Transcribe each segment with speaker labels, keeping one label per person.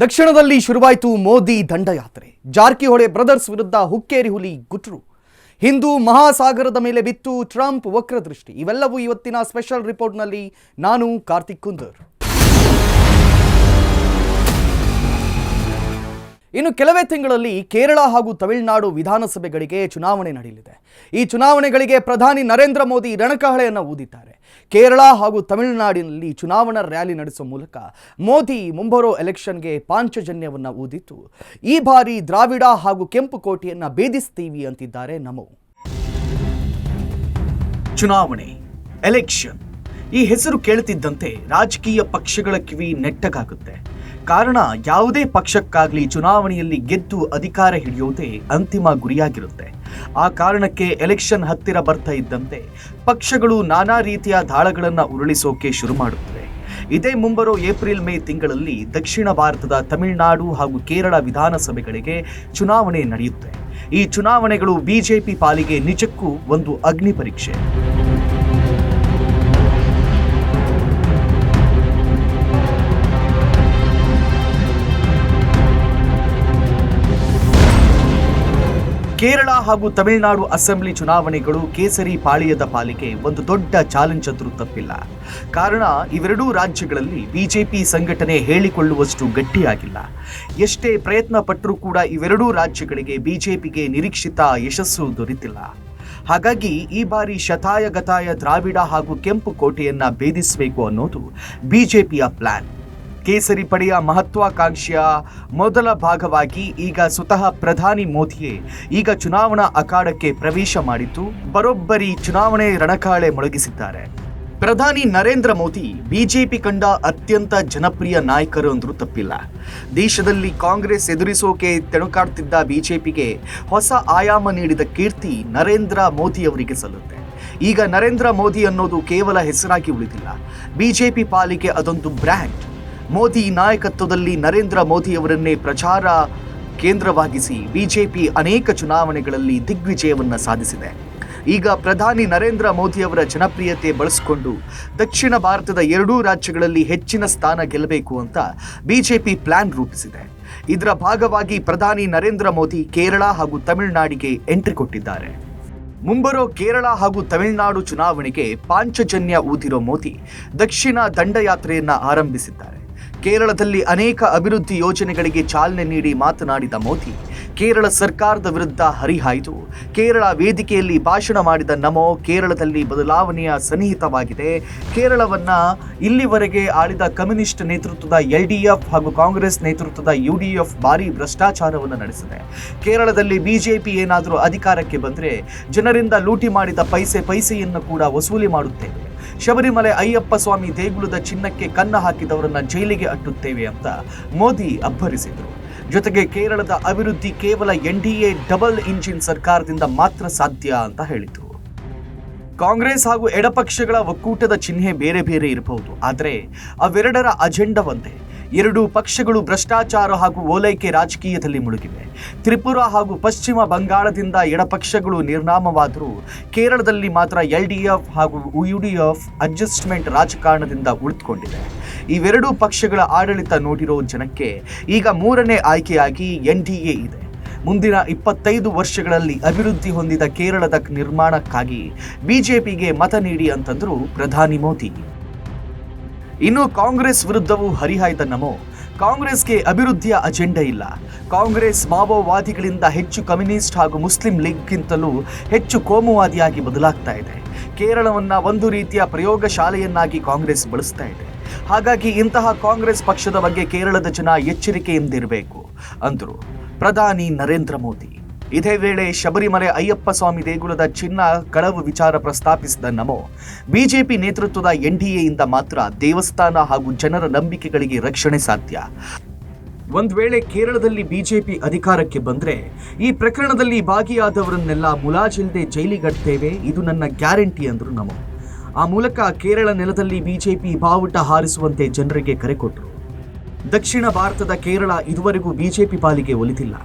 Speaker 1: ದಕ್ಷಿಣದಲ್ಲಿ ಶುರುವಾಯಿತು ಮೋದಿ ದಂಡಯಾತ್ರೆ. ಜಾರಕಿಹೊಳಿ ಬ್ರದರ್ಸ್ ವಿರುದ್ಧ ಹುಕ್ಕೇರಿ ಹುಲಿ ಗುಟ್ರು. ಹಿಂದೂ ಮಹಾಸಾಗರದ ಮೇಲೆ ಬಿತ್ತು ಟ್ರಂಪ್ ವಕ್ರದೃಷ್ಟಿ. ಇವೆಲ್ಲವೂ ಇವತ್ತಿನ ಸ್ಪೆಷಲ್ ರಿಪೋರ್ಟ್ನಲ್ಲಿ. ನಾನು ಕಾರ್ತಿಕ್ ಕುಂದರ್. ಇನ್ನು ಕೆಲವೇ ತಿಂಗಳಲ್ಲಿ ಕೇರಳ ಹಾಗೂ ತಮಿಳುನಾಡು ವಿಧಾನಸಭೆಗಳಿಗೆ ಚುನಾವಣೆ ನಡೆಯಲಿದೆ. ಈ ಚುನಾವಣೆಗಳಿಗೆ ಪ್ರಧಾನಿ ನರೇಂದ್ರ ಮೋದಿ ರಣಕಹಳೆಯನ್ನು ಊದಿದ್ದಾರೆ. ಕೇರಳ ಹಾಗೂ ತಮಿಳುನಾಡಿನಲ್ಲಿ ಚುನಾವಣಾ ರ್ಯಾಲಿ ನಡೆಸುವ ಮೂಲಕ ಮೋದಿ ಮುಂಬರೋ ಎಲೆಕ್ಷನ್ಗೆ ಪಾಂಚಜನ್ಯವನ್ನು ಊದಿತ್ತು. ಈ ಬಾರಿ ದ್ರಾವಿಡ ಹಾಗೂ ಕೆಂಪು ಕೋಟೆಯನ್ನು ಭೇದಿಸ್ತೀವಿ ಅಂತಿದ್ದಾರೆ ನಮೋ. ಚುನಾವಣೆ, ಎಲೆಕ್ಷನ್, ಈ ಹೆಸರು ಕೇಳುತ್ತಿದ್ದಂತೆ ರಾಜಕೀಯ ಪಕ್ಷಗಳ ಕಿವಿ ನೆಟ್ಟಗಾಗುತ್ತೆ. ಕಾರಣ, ಯಾವುದೇ ಪಕ್ಷಕ್ಕಾಗಲಿ ಚುನಾವಣೆಯಲ್ಲಿ ಗೆದ್ದು ಅಧಿಕಾರ ಹಿಡಿಯೋದೇ ಅಂತಿಮ ಗುರಿಯಾಗಿರುತ್ತೆ. ಆ ಕಾರಣಕ್ಕೆ ಎಲೆಕ್ಷನ್ ಹತ್ತಿರ ಬರ್ತಾ ಇದ್ದಂತೆ ಪಕ್ಷಗಳು ನಾನಾ ರೀತಿಯ ದಾಳಗಳನ್ನು ಉರುಳಿಸೋಕೆ ಶುರು ಮಾಡುತ್ತವೆ. ಇದೇ ಮುಂಬರೋ ಏಪ್ರಿಲ್-ಮೇ ತಿಂಗಳಲ್ಲಿ ದಕ್ಷಿಣ ಭಾರತದ ತಮಿಳುನಾಡು ಹಾಗೂ ಕೇರಳ ವಿಧಾನಸಭೆಗಳಿಗೆ ಚುನಾವಣೆ ನಡೆಯುತ್ತೆ. ಈ ಚುನಾವಣೆಗಳು ಬಿಜೆಪಿ ಪಾಲಿಗೆ ನಿಜಕ್ಕೂ ಒಂದು ಅಗ್ನಿ ಪರೀಕ್ಷೆ. ಕೇರಳ ಹಾಗೂ ತಮಿಳುನಾಡು ಅಸೆಂಬ್ಲಿ ಚುನಾವಣೆಗಳು ಕೇಸರಿ ಪಾಳಿಯದ ಪಾಲಿಗೆ ಒಂದು ದೊಡ್ಡ ಚಾಲೆಂಜ್ ಅಂದ್ರೂ ತಪ್ಪಿಲ್ಲ. ಕಾರಣ, ಇವೆರಡೂ ರಾಜ್ಯಗಳಲ್ಲಿ ಬಿಜೆಪಿ ಸಂಘಟನೆ ಹೇಳಿಕೊಳ್ಳುವಷ್ಟು ಗಟ್ಟಿಯಾಗಿಲ್ಲ. ಎಷ್ಟೇ ಪ್ರಯತ್ನ ಪಟ್ಟರೂ ಕೂಡ ಇವೆರಡೂ ರಾಜ್ಯಗಳಿಗೆ ಬಿಜೆಪಿಗೆ ನಿರೀಕ್ಷಿತ ಯಶಸ್ಸು ದೊರೆತಿಲ್ಲ. ಹಾಗಾಗಿ ಈ ಬಾರಿ ಶತಾಯಗತಾಯ ದ್ರಾವಿಡ ಹಾಗೂ ಕೆಂಪು ಕೋಟೆಯನ್ನ ಭೇದಿಸಬೇಕು ಅನ್ನೋದು ಬಿಜೆಪಿಯ ಪ್ಲಾನ್. ಕೇಸರಿ ಪಡೆಯ ಮಹತ್ವಾಕಾಂಕ್ಷೆಯ ಮೊದಲ ಭಾಗವಾಗಿ ಈಗ ಸ್ವತಃ ಪ್ರಧಾನಿ ಮೋದಿಯೇ ಈಗ ಚುನಾವಣಾ ಅಖಾಡಕ್ಕೆ ಪ್ರವೇಶ ಮಾಡಿದ್ದು ಬರೋಬ್ಬರಿ ಚುನಾವಣೆ ರಣಕಾಳೆ ಮೊಳಗಿಸಿದ್ದಾರೆ. ಪ್ರಧಾನಿ ನರೇಂದ್ರ ಮೋದಿ ಬಿಜೆಪಿ ಕಂಡ ಅತ್ಯಂತ ಜನಪ್ರಿಯ ನಾಯಕರು ಅಂದ್ರೂ ತಪ್ಪಿಲ್ಲ. ದೇಶದಲ್ಲಿ ಕಾಂಗ್ರೆಸ್ ಎದುರಿಸೋಕೆ ತೆಣುಕಾಡ್ತಿದ್ದ ಬಿಜೆಪಿಗೆ ಹೊಸ ಆಯಾಮ ನೀಡಿದ ಕೀರ್ತಿ ನರೇಂದ್ರ ಮೋದಿಯವರಿಗೆ ಸಲ್ಲುತ್ತೆ. ಈಗ ನರೇಂದ್ರ ಮೋದಿ ಅನ್ನೋದು ಕೇವಲ ಹೆಸರಾಗಿ ಉಳಿದಿಲ್ಲ, ಬಿಜೆಪಿ ಪಾಲಿಗೆ ಅದೊಂದು ಬ್ರ್ಯಾಂಡ್. ಮೋದಿ ನಾಯಕತ್ವದಲ್ಲಿ ನರೇಂದ್ರ ಮೋದಿಯವರನ್ನೇ ಪ್ರಚಾರ ಕೇಂದ್ರವಾಗಿಸಿ ಬಿಜೆಪಿ ಅನೇಕ ಚುನಾವಣೆಗಳಲ್ಲಿ ದಿಗ್ವಿಜಯವನ್ನು ಸಾಧಿಸಿದೆ. ಈಗ ಪ್ರಧಾನಿ ನರೇಂದ್ರ ಮೋದಿಯವರ ಜನಪ್ರಿಯತೆ ಬಳಸಿಕೊಂಡು ದಕ್ಷಿಣ ಭಾರತದ ಎರಡೂ ರಾಜ್ಯಗಳಲ್ಲಿ ಹೆಚ್ಚಿನ ಸ್ಥಾನ ಗೆಲ್ಲಬೇಕು ಅಂತ ಬಿಜೆಪಿ ಪ್ಲಾನ್ ರೂಪಿಸಿದೆ. ಇದರ ಭಾಗವಾಗಿ ಪ್ರಧಾನಿ ನರೇಂದ್ರ ಮೋದಿ ಕೇರಳ ಹಾಗೂ ತಮಿಳುನಾಡಿಗೆ ಎಂಟ್ರಿ ಕೊಟ್ಟಿದ್ದಾರೆ. ಮುಂಬರೋ ಕೇರಳ ಹಾಗೂ ತಮಿಳುನಾಡು ಚುನಾವಣೆಗೆ ಪಾಂಚಜನ್ಯ ಊದಿರೋ ಮೋದಿ ದಕ್ಷಿಣ ದಂಡಯಾತ್ರೆಯನ್ನ ಆರಂಭಿಸಿದ್ದಾರೆ. ಕೇರಳದಲ್ಲಿ ಅನೇಕ ಅಭಿವೃದ್ಧಿ ಯೋಜನೆಗಳಿಗೆ ಚಾಲನೆ ನೀಡಿ ಮಾತನಾಡಿದ ಮೋದಿ ಕೇರಳ ಸರ್ಕಾರದ ವಿರುದ್ಧ ಹರಿಹಾಯ್ದು ಕೇರಳ ವೇದಿಕೆಯಲ್ಲಿ ಭಾಷಣ ಮಾಡಿದ ನಮೋ, ಕೇರಳದಲ್ಲಿ ಬದಲಾವಣೆಯ ಸನ್ನಿಹಿತವಾಗಿದೆ. ಕೇರಳವನ್ನ ಇಲ್ಲಿವರೆಗೆ ಆಳಿದ ಕಮ್ಯುನಿಸ್ಟ್ ನೇತೃತ್ವದ LDF ಹಾಗೂ ಕಾಂಗ್ರೆಸ್ ನೇತೃತ್ವದ UDF ಭಾರಿ ಭ್ರಷ್ಟಾಚಾರವನ್ನು ನಡೆಸಿದೆ. ಕೇರಳದಲ್ಲಿ ಬಿಜೆಪಿ ಏನಾದರೂ ಅಧಿಕಾರಕ್ಕೆ ಬಂದರೆ ಜನರಿಂದ ಲೂಟಿ ಮಾಡಿದ ಪೈಸೆಯನ್ನು ಕೂಡ ವಸೂಲಿ ಮಾಡುತ್ತೇವೆ. ಶಬರಿಮಲೆ ಅಯ್ಯಪ್ಪ ಸ್ವಾಮಿ ದೇಗುಲದ ಚಿನ್ನಕ್ಕೆ ಕನ್ನ ಹಾಕಿದವರನ್ನ ಜೈಲಿಗೆ ಅಟ್ಟುತ್ತೇವೆ ಅಂತ ಮೋದಿ ಅಬ್ಬರಿಸಿದರು. ಜೊತೆಗೆ ಕೇರಳದ ಅಭಿವೃದ್ಧಿ ಕೇವಲ NDA ಡಬಲ್ ಇಂಜಿನ್ ಸರ್ಕಾರದಿಂದ ಮಾತ್ರ ಸಾಧ್ಯ ಅಂತ ಹೇಳಿದರು. ಕಾಂಗ್ರೆಸ್ ಹಾಗೂ ಎಡಪಕ್ಷಗಳ ಒಕ್ಕೂಟದ ಚಿಹ್ನೆ ಬೇರೆ ಬೇರೆ ಇರಬಹುದು, ಆದರೆ ಅವೆರಡರ ಅಜೆಂಡಾ ಒಂದೇ. ಎರಡೂ ಪಕ್ಷಗಳು ಭ್ರಷ್ಟಾಚಾರ ಹಾಗೂ ಓಲೈಕೆ ರಾಜಕೀಯದಲ್ಲಿ ಮುಳುಗಿವೆ. ತ್ರಿಪುರಾ ಹಾಗೂ ಪಶ್ಚಿಮ ಬಂಗಾಳದಿಂದ ಎಡಪಕ್ಷಗಳು ನಿರ್ನಾಮವಾದರೂ ಕೇರಳದಲ್ಲಿ ಮಾತ್ರ LDF ಹಾಗೂ UDF ಅಡ್ಜಸ್ಟ್ಮೆಂಟ್ ರಾಜಕಾರಣದಿಂದ ಉಳಿದುಕೊಂಡಿದೆ. ಇವೆರಡೂ ಪಕ್ಷಗಳ ಆಡಳಿತ ನೋಡಿರೋ ಜನಕ್ಕೆ ಈಗ ಮೂರನೇ ಆಯ್ಕೆಯಾಗಿ NDA ಇದೆ. ಮುಂದಿನ 25 ವರ್ಷಗಳಲ್ಲಿ ಅಭಿವೃದ್ಧಿ ಹೊಂದಿದ ಕೇರಳದ ನಿರ್ಮಾಣಕ್ಕಾಗಿ ಬಿಜೆಪಿಗೆ ಮತ ನೀಡಿ ಅಂತಂದ್ರು ಪ್ರಧಾನಿ ಮೋದಿ. ಇನ್ನು ಕಾಂಗ್ರೆಸ್ ವಿರುದ್ಧವೂ ಹರಿಹಾಯ್ದ ನಮೋ, ಕಾಂಗ್ರೆಸ್ಗೆ ಅಭಿವೃದ್ಧಿಯ ಅಜೆಂಡಾ ಇಲ್ಲ. ಕಾಂಗ್ರೆಸ್ ಮಾವೋವಾದಿಗಳಿಂದ ಹೆಚ್ಚು ಕಮ್ಯುನಿಸ್ಟ್ ಹಾಗೂ ಮುಸ್ಲಿಂ ಲೀಗ್ಗಿಂತಲೂ ಹೆಚ್ಚು ಕೋಮುವಾದಿಯಾಗಿ ಬದಲಾಗ್ತಾ ಇದೆ. ಕೇರಳವನ್ನ ಒಂದು ರೀತಿಯ ಪ್ರಯೋಗಶಾಲೆಯನ್ನಾಗಿ ಕಾಂಗ್ರೆಸ್ ಬಳಸ್ತಾ ಇದೆ. ಹಾಗಾಗಿ ಇಂತಹ ಕಾಂಗ್ರೆಸ್ ಪಕ್ಷದ ಬಗ್ಗೆ ಕೇರಳದ ಜನ ಎಚ್ಚರಿಕೆಯಿಂದಿರಬೇಕು ಅಂದರು ಪ್ರಧಾನಿ ನರೇಂದ್ರ ಮೋದಿ. ಇದೇ ವೇಳೆ ಶಬರಿಮಲೆ ಅಯ್ಯಪ್ಪ ಸ್ವಾಮಿ ದೇಗುಲದ ಚಿನ್ನ ಕಳವು ವಿಚಾರ ಪ್ರಸ್ತಾಪಿಸಿದ ನಮೋ, ಬಿಜೆಪಿ ನೇತೃತ್ವದ NDAಯಿಂದ ಮಾತ್ರ ದೇವಸ್ಥಾನ ಹಾಗೂ ಜನರ ನಂಬಿಕೆಗಳಿಗೆ ರಕ್ಷಣೆ ಸಾಧ್ಯ. ಒಂದು ವೇಳೆ ಕೇರಳದಲ್ಲಿ ಬಿಜೆಪಿ ಅಧಿಕಾರಕ್ಕೆ ಬಂದರೆ ಈ ಪ್ರಕರಣದಲ್ಲಿ ಭಾಗಿಯಾದವರನ್ನೆಲ್ಲ ಮುಲಾಜಿಲ್ಲದೆ ಜೈಲಿಗಟ್ಟುತ್ತೇವೆ, ಇದು ನನ್ನ ಗ್ಯಾರಂಟಿ ಅಂದರು ನಮೋ. ಆ ಮೂಲಕ ಕೇರಳ ನೆಲದಲ್ಲಿ ಬಿಜೆಪಿ ಬಾವುಟ ಹಾರಿಸುವಂತೆ ಜನರಿಗೆ ಕರೆ ಕೊಟ್ಟರು. ದಕ್ಷಿಣ ಭಾರತದ ಕೇರಳ ಇದುವರೆಗೂ ಬಿಜೆಪಿ ಪಾಲಿಗೆ ಒಲಿತಿಲ್ಲ.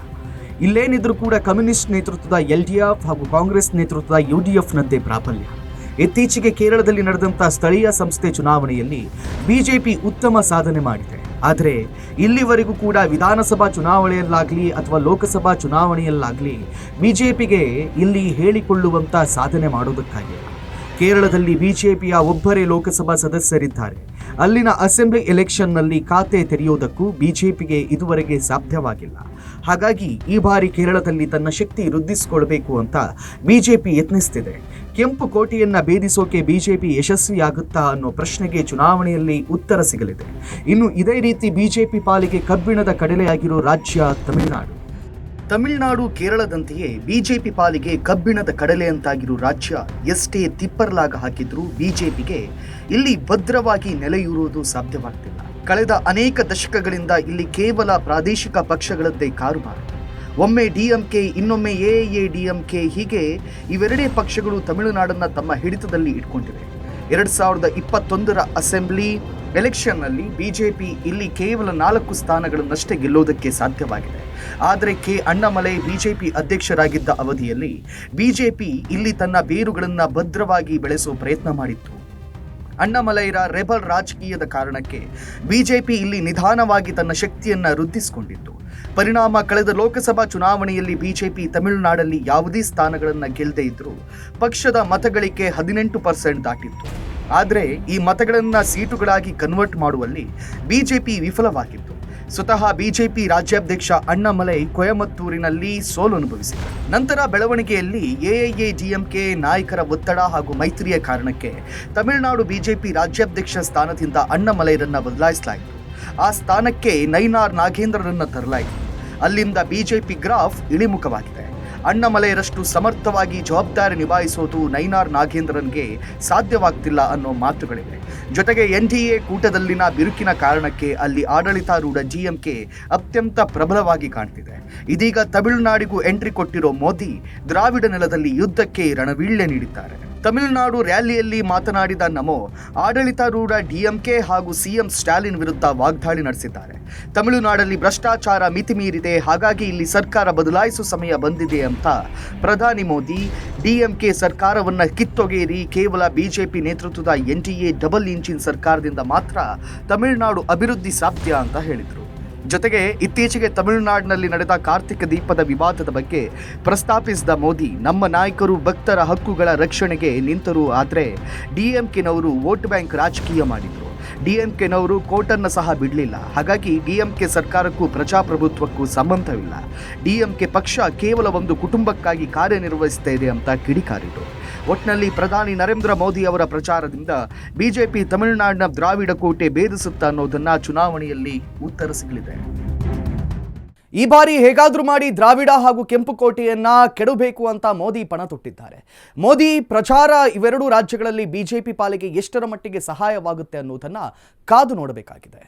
Speaker 1: ಇಲ್ಲೇನಿದ್ರೂ ಕೂಡ ಕಮ್ಯುನಿಸ್ಟ್ ನೇತೃತ್ವದ LDF ಹಾಗೂ ಕಾಂಗ್ರೆಸ್ ನೇತೃತ್ವದ UDFನಂತೆ ಪ್ರಾಬಲ್ಯ. ಇತ್ತೀಚೆಗೆ ಕೇರಳದಲ್ಲಿ ನಡೆದಂಥ ಸ್ಥಳೀಯ ಸಂಸ್ಥೆ ಚುನಾವಣೆಯಲ್ಲಿ ಬಿಜೆಪಿ ಉತ್ತಮ ಸಾಧನೆ ಮಾಡಿದೆ. ಆದರೆ ಇಲ್ಲಿವರೆಗೂ ಕೂಡ ವಿಧಾನಸಭಾ ಚುನಾವಣೆಯಲ್ಲಾಗಲಿ ಅಥವಾ ಲೋಕಸಭಾ ಚುನಾವಣೆಯಲ್ಲಾಗಲಿ ಬಿಜೆಪಿಗೆ ಇಲ್ಲಿ ಹೇಳಿಕೊಳ್ಳುವಂಥ ಸಾಧನೆ ಮಾಡೋದಕ್ಕಾಗಿಲ್ಲ. ಕೇರಳದಲ್ಲಿ ಬಿಜೆಪಿಯ ಒಬ್ಬರೇ ಲೋಕಸಭಾ ಸದಸ್ಯರಿದ್ದಾರೆ. ಅಲ್ಲಿನ ಅಸೆಂಬ್ಲಿ ಎಲೆಕ್ಷನ್ನಲ್ಲಿ ಖಾತೆ ತೆರೆಯುವುದಕ್ಕೂ ಬಿಜೆಪಿಗೆ ಇದುವರೆಗೆ ಸಾಧ್ಯವಾಗಿಲ್ಲ. ಹಾಗಾಗಿ ಈ ಬಾರಿ ಕೇರಳದಲ್ಲಿ ತನ್ನ ಶಕ್ತಿ ವೃದ್ಧಿಸಿಕೊಳ್ಳಬೇಕು ಅಂತ ಬಿಜೆಪಿ ಯತ್ನಿಸ್ತಿದೆ. ಕೆಂಪು ಕೋಟೆಯನ್ನ ಭೇದಿಸೋಕೆ ಬಿಜೆಪಿ ಯಶಸ್ವಿಯಾಗುತ್ತಾ ಅನ್ನೋ ಪ್ರಶ್ನೆಗೆ ಚುನಾವಣೆಯಲ್ಲಿ ಉತ್ತರ ಸಿಗಲಿದೆ. ಇನ್ನು ಇದೇ ರೀತಿ ಬಿಜೆಪಿ ಪಾಲಿಗೆ ಕಬ್ಬಿಣದ ಕಡಲೆಯಾಗಿರೋ ರಾಜ್ಯ ತಮಿಳುನಾಡು ಕೇರಳದಂತೆಯೇ ಬಿಜೆಪಿ ಪಾಲಿಗೆ ಕಬ್ಬಿಣದ ಕಡಲೆ ಅಂತಾಗಿರೋ ರಾಜ್ಯ ಎಷ್ಟೇ ತಿಪ್ಪರ್ಲಾಗ ಹಾಕಿದ್ರೂ ಬಿಜೆಪಿಗೆ ಇಲ್ಲಿ ಭದ್ರವಾಗಿ ನೆಲೆಯೂರುವುದು ಸಾಧ್ಯವಾಗ್ತಿಲ್ಲ. ಕಳೆದ ಅನೇಕ ದಶಕಗಳಿಂದ ಇಲ್ಲಿ ಕೇವಲ ಪ್ರಾದೇಶಿಕ ಪಕ್ಷಗಳದ್ದೇ ಕಾರುಬಾರು. ಒಮ್ಮೆ ಡಿಎಂಕೆ, ಇನ್ನೊಮ್ಮೆ ಎಐಎಡಿಎಂಕೆ, ಹೀಗೆ ಇವೆರಡೇ ಪಕ್ಷಗಳು ತಮಿಳುನಾಡನ್ನು ತಮ್ಮ ಹಿಡಿತದಲ್ಲಿ ಇಟ್ಕೊಂಡಿವೆ. 2021ರ ಅಸೆಂಬ್ಲಿ ಎಲೆಕ್ಷನ್ನಲ್ಲಿ ಬಿಜೆಪಿ ಇಲ್ಲಿ ಕೇವಲ 4 ಸ್ಥಾನಗಳನ್ನಷ್ಟೇ ಗೆಲ್ಲೋದಕ್ಕೆ ಸಾಧ್ಯವಾಗಿದೆ. ಆದರೆ ಕೆ ಅಣ್ಣಾಮಲೈ ಬಿಜೆಪಿ ಅಧ್ಯಕ್ಷರಾಗಿದ್ದ ಅವಧಿಯಲ್ಲಿ ಬಿಜೆಪಿ ಇಲ್ಲಿ ತನ್ನ ಬೇರುಗಳನ್ನು ಭದ್ರವಾಗಿ ಬೆಳೆಸೋ ಪ್ರಯತ್ನ ಮಾಡಿತ್ತು. ಅಣ್ಣಾಮಲೈರ ರೆಬಲ್ ರಾಜಕೀಯದ ಕಾರಣಕ್ಕೆ ಬಿಜೆಪಿ ಇಲ್ಲಿ ನಿಧಾನವಾಗಿ ತನ್ನ ಶಕ್ತಿಯನ್ನ ವೃದ್ಧಿಸಿಕೊಂಡಿತ್ತು. ಪರಿಣಾಮ ಕಳೆದ ಲೋಕಸಭಾ ಚುನಾವಣೆಯಲ್ಲಿ ಬಿಜೆಪಿ ತಮಿಳುನಾಡಲ್ಲಿ ಯಾವುದೇ ಸ್ಥಾನಗಳನ್ನು ಗೆಲ್ಲದೇ ಇದ್ರೂ ಪಕ್ಷದ ಮತಗಳಿಕೆ 18% ದಾಟಿತ್ತು. ಆದರೆ ಈ ಮತಗಳನ್ನು ಸೀಟುಗಳಾಗಿ ಕನ್ವರ್ಟ್ ಮಾಡುವಲ್ಲಿ ಬಿಜೆಪಿ ವಿಫಲವಾಗಿತ್ತು. ಸ್ವತಃ ಬಿಜೆಪಿ ರಾಜ್ಯಾಧ್ಯಕ್ಷ ಅಣ್ಣಾಮಲೈ ಕೊಯಮತ್ತೂರಿನಲ್ಲಿ ಸೋಲು ಅನುಭವಿಸಿದರು. ನಂತರ ಬೆಳವಣಿಗೆಯಲ್ಲಿ ಎಐಎಡಿಎಂಕೆ ನಾಯಕರ ಒತ್ತಡ ಹಾಗೂ ಮೈತ್ರಿಯ ಕಾರಣಕ್ಕೆ ತಮಿಳುನಾಡು ಬಿಜೆಪಿ ರಾಜ್ಯಾಧ್ಯಕ್ಷ ಸ್ಥಾನದಿಂದ ಅಣ್ಣಾಮಲೈರನ್ನ ಬದಲಾಯಿಸಲಾಯಿತು. ಆ ಸ್ಥಾನಕ್ಕೆ ನೈನಾರ್ ನಾಗೇಂದ್ರರನ್ನ ತರಲಾಯಿತು. ಅಲ್ಲಿಂದ ಬಿಜೆಪಿ ಗ್ರಾಫ್ ಇಳಿಮುಖವಾಗಿದೆ. ಅಣ್ಣಾಮಲೈರಷ್ಟು ಸಮರ್ಥವಾಗಿ ಜವಾಬ್ದಾರಿ ನಿಭಾಯಿಸೋದು ನೈನಾರ್ ನಾಗೇಂದ್ರನ್ಗೆ ಸಾಧ್ಯವಾಗ್ತಿಲ್ಲ ಅನ್ನೋ ಮಾತುಗಳಿವೆ. ಜೊತೆಗೆ ಎನ್ಡಿಎ ಕೂಟದಲ್ಲಿನ ಬಿರುಕಿನ ಕಾರಣಕ್ಕೆ ಅಲ್ಲಿ ಆಡಳಿತಾರೂಢ ಡಿಎಂಕೆ ಅತ್ಯಂತ ಪ್ರಬಲವಾಗಿ ಕಾಣ್ತಿದೆ. ಇದೀಗ ತಮಿಳುನಾಡಿಗೂ ಎಂಟ್ರಿ ಕೊಟ್ಟಿರೋ ಮೋದಿ ದ್ರಾವಿಡ ನೆಲದಲ್ಲಿ ಯುದ್ಧಕ್ಕೆ ರಣವೀಳ್ಯ ನೀಡಿದ್ದಾರೆ. ತಮಿಳುನಾಡು ರ್ಯಾಲಿಯಲ್ಲಿ ಮಾತನಾಡಿದ ನಮೋ ಆಡಳಿತಾರೂಢ ಡಿಎಂಕೆ ಹಾಗೂ ಸಿಎಂ ಸ್ಟಾಲಿನ್ ವಿರುದ್ಧ ವಾಗ್ದಾಳಿ ನಡೆಸಿದ್ದಾರೆ. ತಮಿಳುನಾಡಲ್ಲಿ ಭ್ರಷ್ಟಾಚಾರ ಮಿತಿ ಮೀರಿದೆ, ಹಾಗಾಗಿ ಇಲ್ಲಿ ಸರ್ಕಾರ ಬದಲಾಯಿಸುವ ಸಮಯ ಬಂದಿದೆ ಅಂತ ಪ್ರಧಾನಿ ಮೋದಿ ಡಿಎಂಕೆ ಸರ್ಕಾರವನ್ನು ಕಿತ್ತೊಗೆಯಿರಿ, ಕೇವಲ ಬಿಜೆಪಿ ನೇತೃತ್ವದ ಎನ್ಡಿಎ ಡಬಲ್ ಇಂಜಿನ್ ಸರ್ಕಾರದಿಂದ ಮಾತ್ರ ತಮಿಳುನಾಡು ಅಭಿವೃದ್ಧಿ ಸಾಧ್ಯ ಅಂತ ಹೇಳಿದರು. ಜೊತೆಗೆ ಇತ್ತೀಚೆಗೆ ತಮಿಳುನಾಡಿನಲ್ಲಿ ನಡೆದ ಕಾರ್ತಿಕ ದೀಪದ ವಿವಾದದ ಬಗ್ಗೆ ಪ್ರಸ್ತಾಪಿಸಿದ ಮೋದಿ, ನಮ್ಮ ನಾಯಕರು ಭಕ್ತರ ಹಕ್ಕುಗಳ ರಕ್ಷಣೆಗೆ ನಿಂತರು, ಆದರೆ ಡಿಎಂಕೆನವರು ವೋಟ್ ಬ್ಯಾಂಕ್ ರಾಜಕೀಯ ಮಾಡಿದರು. ಡಿಎಂಕೆನವರು ಕೋರ್ಟನ್ನು ಸಹ ಬಿಡಲಿಲ್ಲ. ಹಾಗಾಗಿ ಡಿಎಂಕೆ ಸರ್ಕಾರಕ್ಕೂ ಪ್ರಜಾಪ್ರಭುತ್ವಕ್ಕೂ ಸಂಬಂಧವಿಲ್ಲ. ಡಿಎಂಕೆ ಪಕ್ಷ ಕೇವಲ ಒಂದು ಕುಟುಂಬಕ್ಕಾಗಿ ಕಾರ್ಯನಿರ್ವಹಿಸ್ತಾ ಇದೆ ಅಂತ ಕಿಡಿಕಾರಿದರು. ಒಟ್ಟಿನಲ್ಲಿ ಪ್ರಧಾನಿ ನರೇಂದ್ರ ಮೋದಿ ಅವರ ಪ್ರಚಾರದಿಂದ ಬಿಜೆಪಿ ತಮಿಳುನಾಡಿನ ದ್ರಾವಿಡ ಕೋಟೆ ಭೇದಿಸುತ್ತಾ ಅನ್ನೋದನ್ನ ಚುನಾವಣೆಯಲ್ಲಿ ಉತ್ತರ ಸಿಗಲಿದೆ. ಈ ಬಾರಿ ಹೇಗಾದ್ರೂ ಮಾಡಿ ದ್ರಾವಿಡ ಹಾಗೂ ಕೆಂಪು ಕೋಟೆಯನ್ನ ಕೆಡಬೇಕು ಅಂತ ಮೋದಿ ಪಣ ತೊಟ್ಟಿದ್ದಾರೆ. ಮೋದಿ ಪ್ರಚಾರ ಇವೆರಡೂ ರಾಜ್ಯಗಳಲ್ಲಿ ಬಿಜೆಪಿ ಪಾಲಿಗೆ ಎಷ್ಟರ ಮಟ್ಟಿಗೆ ಸಹಾಯವಾಗುತ್ತೆ ಅನ್ನೋದನ್ನ ಕಾದು ನೋಡಬೇಕಾಗಿದೆ.